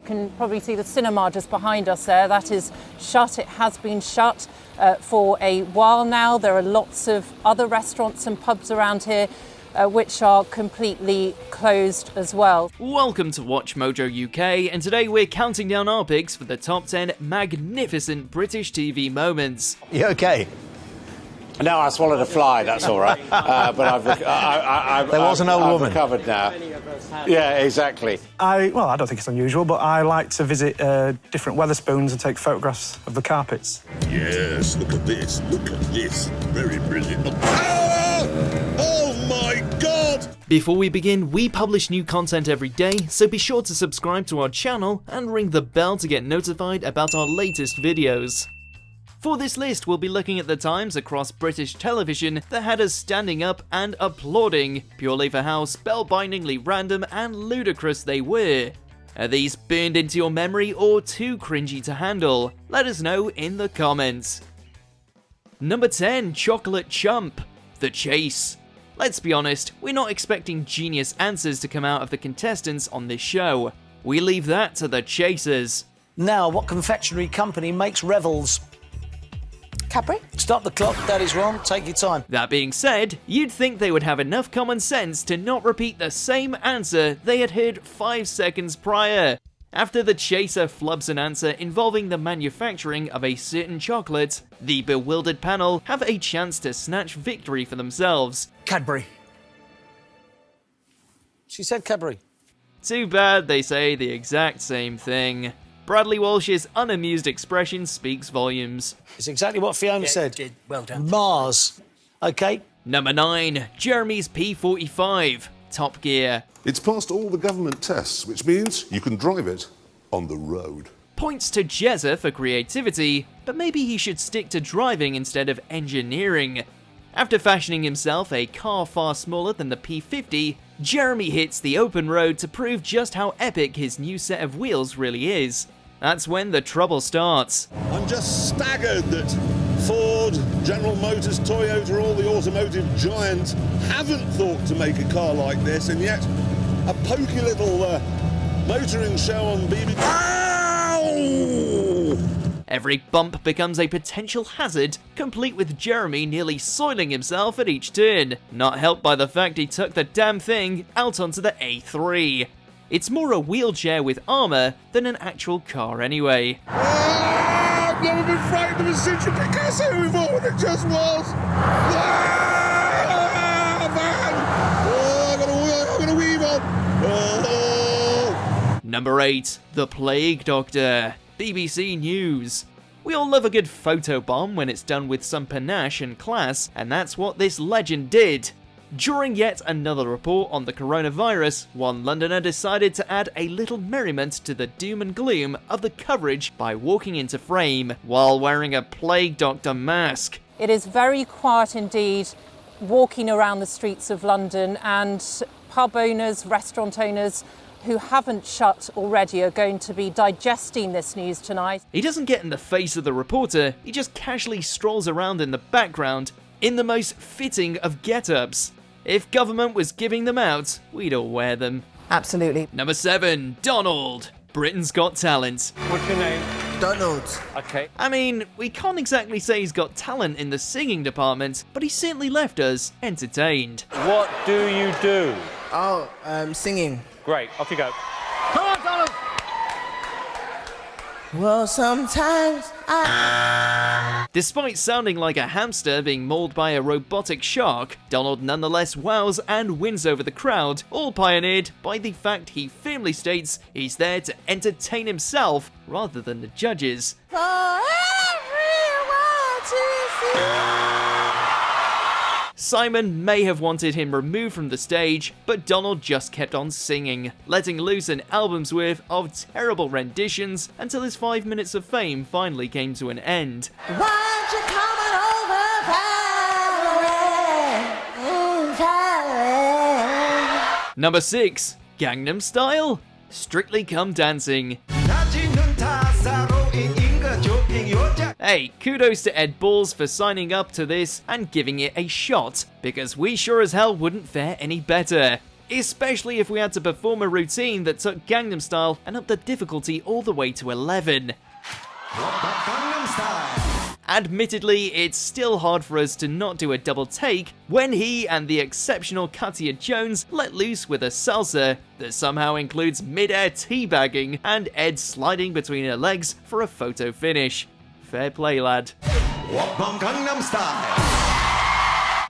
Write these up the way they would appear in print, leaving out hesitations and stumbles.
You can probably see the cinema just behind us there. That is shut. It has been shut for a while now. There are lots of other restaurants and pubs around here which are completely closed as well. Welcome to WatchMojo UK, and today we're counting down our picks for the top 10 magnificent British TV moments. You okay? No, I swallowed a fly, that's all right. But I've There was an old woman. recovered now. Yeah, exactly. I don't think it's unusual, but I like to visit different Wetherspoons and take photographs of the carpets. Yes, look at this. Look at this. Very brilliant. Ah! Oh my God! Before we begin, we publish new content every day, so be sure to subscribe to our channel and ring the bell to get notified about our latest videos. For this list, we'll be looking at the times across British television that had us standing up and applauding, purely for how spellbindingly random and ludicrous they were. Are these burned into your memory or too cringy to handle? Let us know in the comments. Number 10, Chocolate Chump. The Chase. Let's be honest, we're not expecting genius answers to come out of the contestants on this show. We leave that to the chasers. Now, what confectionery company makes Revels? Cadbury? Stop the clock, that is wrong, take your time. That being said, you'd think they would have enough common sense to not repeat the same answer they had heard 5 seconds prior. After the chaser flubs an answer involving the manufacturing of a certain chocolate, the bewildered panel have a chance to snatch victory for themselves. Cadbury. She said Cadbury. Too bad they say the exact same thing. Bradley Walsh's unamused expression speaks volumes. It's exactly what Fiona said. Well done. Mars. Okay. Number 9, Jeremy's P45, Top Gear. It's passed all the government tests, which means you can drive it on the road. Points to Jezza for creativity, but maybe he should stick to driving instead of engineering. After fashioning himself a car far smaller than the P50, Jeremy hits the open road to prove just how epic his new set of wheels really is. That's when the trouble starts. I'm just staggered that Ford, General Motors, Toyota, all the automotive giants haven't thought to make a car like this, and yet a pokey little motoring show on BBC. Ow! Every bump becomes a potential hazard, complete with Jeremy nearly soiling himself at each turn, not helped by the fact he took the damn thing out onto the A3. It's more a wheelchair with armour than an actual car anyway. I've never been frightened of a Citroen Picasso before when it just was. Man! Oh, I'm gonna weave on. Oh. Number 8, The Plague Doctor, BBC News. We all love a good photobomb when it's done with some panache and class, and that's what this legend did. During yet another report on the coronavirus, one Londoner decided to add a little merriment to the doom and gloom of the coverage by walking into frame while wearing a Plague Doctor mask. It is very quiet indeed walking around the streets of London, and pub owners, restaurant owners who haven't shut already are going to be digesting this news tonight. He doesn't get in the face of the reporter, he just casually strolls around in the background in the most fitting of get-ups. If government was giving them out, we'd all wear them. Absolutely. Number 7, Donald, Britain's Got Talent. What's your name? Donald. Okay. I mean, we can't exactly say he's got talent in the singing department, but he certainly left us entertained. What do you do? Oh, singing. Great, off you go. Come on, Donald! Well, sometimes Despite sounding like a hamster being mauled by a robotic shark, Donald nonetheless wows and wins over the crowd, all pioneered by the fact he firmly states he's there to entertain himself rather than the judges. for everyone to see. Simon may have wanted him removed from the stage, but Donald just kept on singing, letting loose an album's worth of terrible renditions until his 5 minutes of fame finally came to an end. Why'd you coming over, Valerie? Number 6, Gangnam Style, Strictly Come Dancing. Hey, kudos to Ed Balls for signing up to this and giving it a shot, because we sure as hell wouldn't fare any better. especially if we had to perform a routine that took Gangnam Style and upped the difficulty all the way to 11. Admittedly, it's still hard for us to not do a double take when he and the exceptional Katia Jones let loose with a salsa that somehow includes mid-air teabagging and Ed sliding between her legs for a photo finish. Fair play, lad. Gangnam Style.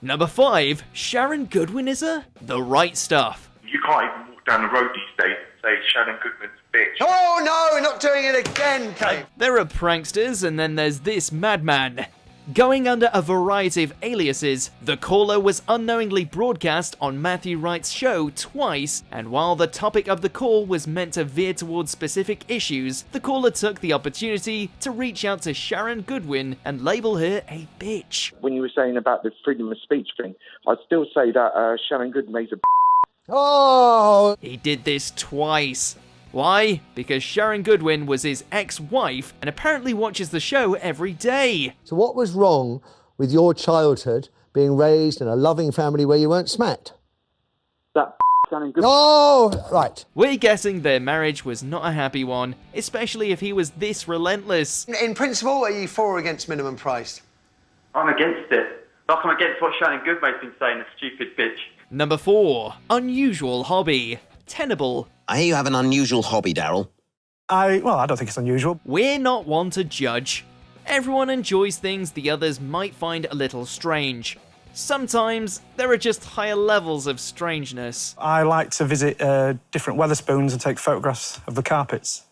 Number 5, Sharon Goodwin is her? The right stuff. You can't even walk down the road these days and say Sharon Goodwin's a bitch. Oh no, we're not doing it again, Kate. There are pranksters, and then there's this madman. Going under a variety of aliases, the caller was unknowingly broadcast on Matthew Wright's show twice, and while the topic of the call was meant to veer towards specific issues, the caller took the opportunity to reach out to Sharon Goodwin and label her a bitch. When you were saying about the freedom of speech thing, I'd still say that Sharon Goodwin's a Oh! He did this twice. Why? Because Sharon Goodwin was his ex-wife and apparently watches the show every day. So what was wrong with your childhood being raised in a loving family where you weren't smacked? that Sharon Goodwin. Oh, right. We're guessing their marriage was not a happy one, especially if he was this relentless. In principle, are you for or against minimum price? I'm against it. Like I'm against what Sharon Goodwin's been saying, a stupid bitch. Number 4. Unusual hobby. Tenable. I hear you have an unusual hobby, Daryl. I don't think it's unusual. We're not one to judge. Everyone enjoys things the others might find a little strange. Sometimes there are just higher levels of strangeness. I like to visit different Wetherspoons and take photographs of the carpets.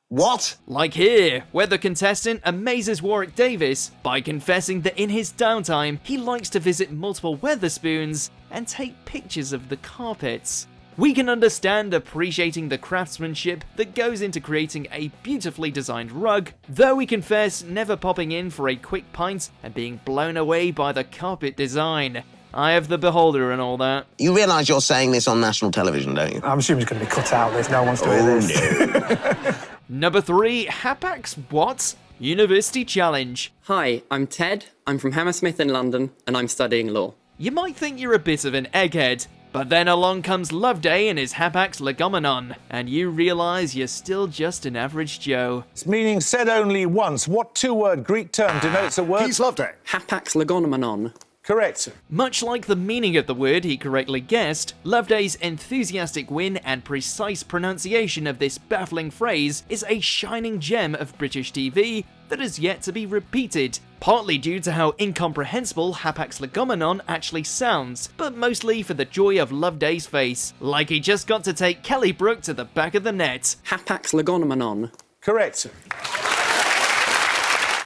What? Like here, where the contestant amazes Warwick Davis by confessing that in his downtime he likes to visit multiple Wetherspoons and take pictures of the carpets. We can understand appreciating the craftsmanship that goes into creating a beautifully designed rug, though we confess never popping in for a quick pint and being blown away by the carpet design. Eye of the beholder and all that. You realise you're saying this on national television, don't you? I'm assuming it's going to be cut out. There's no one to hear this. Number 3, Hapax what? University Challenge. Hi, I'm Ted, I'm from Hammersmith in London, and I'm studying law. You might think you're a bit of an egghead, but then along comes Loveday and his Hapax legomenon, and you realise you're still just an average Joe. Its meaning said only once. What two-word Greek term denotes a word? He's Loveday. Hapax legomenon. Correct. Much like the meaning of the word he correctly guessed, Loveday's enthusiastic win and precise pronunciation of this baffling phrase is a shining gem of British TV that has yet to be repeated, partly due to how incomprehensible Hapax legomenon actually sounds, but mostly for the joy of Loveday's face, like he just got to take Kelly Brook to the back of the net. Hapax legomenon. Correct.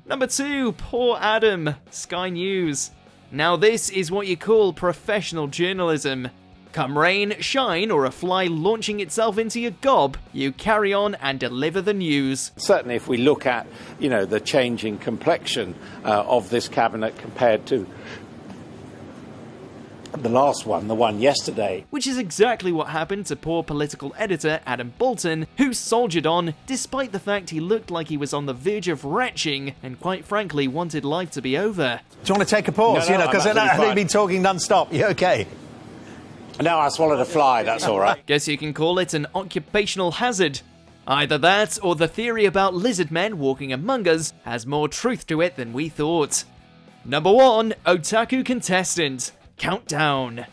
Number 2, poor Adam, Sky News. Now this is what you call professional journalism. Come rain, shine, or a fly launching itself into your gob, you carry on and deliver the news. Certainly if we look at, the changing complexion of this cabinet compared to the last one, the one yesterday. Which is exactly what happened to poor political editor Adam Bolton, who soldiered on despite the fact he looked like he was on the verge of retching and quite frankly wanted life to be over. Do you want to take a pause? No, Because I'm absolutely they've been talking non-stop. You okay? No, I swallowed a fly, that's all right. Guess you can call it an occupational hazard. Either that, or the theory about lizard men walking among us has more truth to it than we thought. Number 1, Otaku Contestant. Countdown.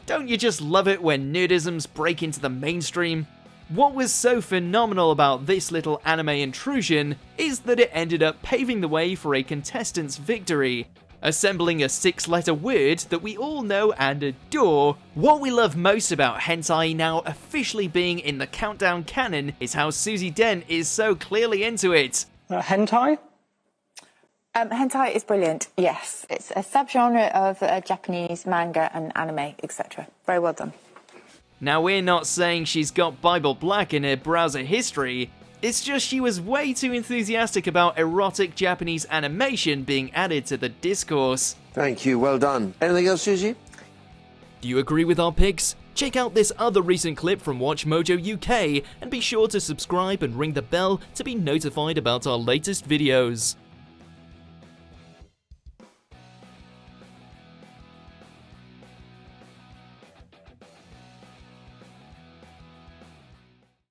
Don't you just love it when nerdisms break into the mainstream? What was so phenomenal about this little anime intrusion is that it ended up paving the way for a contestant's victory. Assembling a 6-letter word that we all know and adore. What we love most about hentai now officially being in the Countdown canon is how Susie Dent is so clearly into it. Hentai? Hentai is brilliant, yes. It's a subgenre of Japanese manga and anime, etc. Very well done. Now we're not saying she's got Bible Black in her browser history, it's just she was way too enthusiastic about erotic Japanese animation being added to the discourse. Thank you, well done. Anything else, Susie? Do you agree with our picks? Check out this other recent clip from WatchMojo UK and be sure to subscribe and ring the bell to be notified about our latest videos.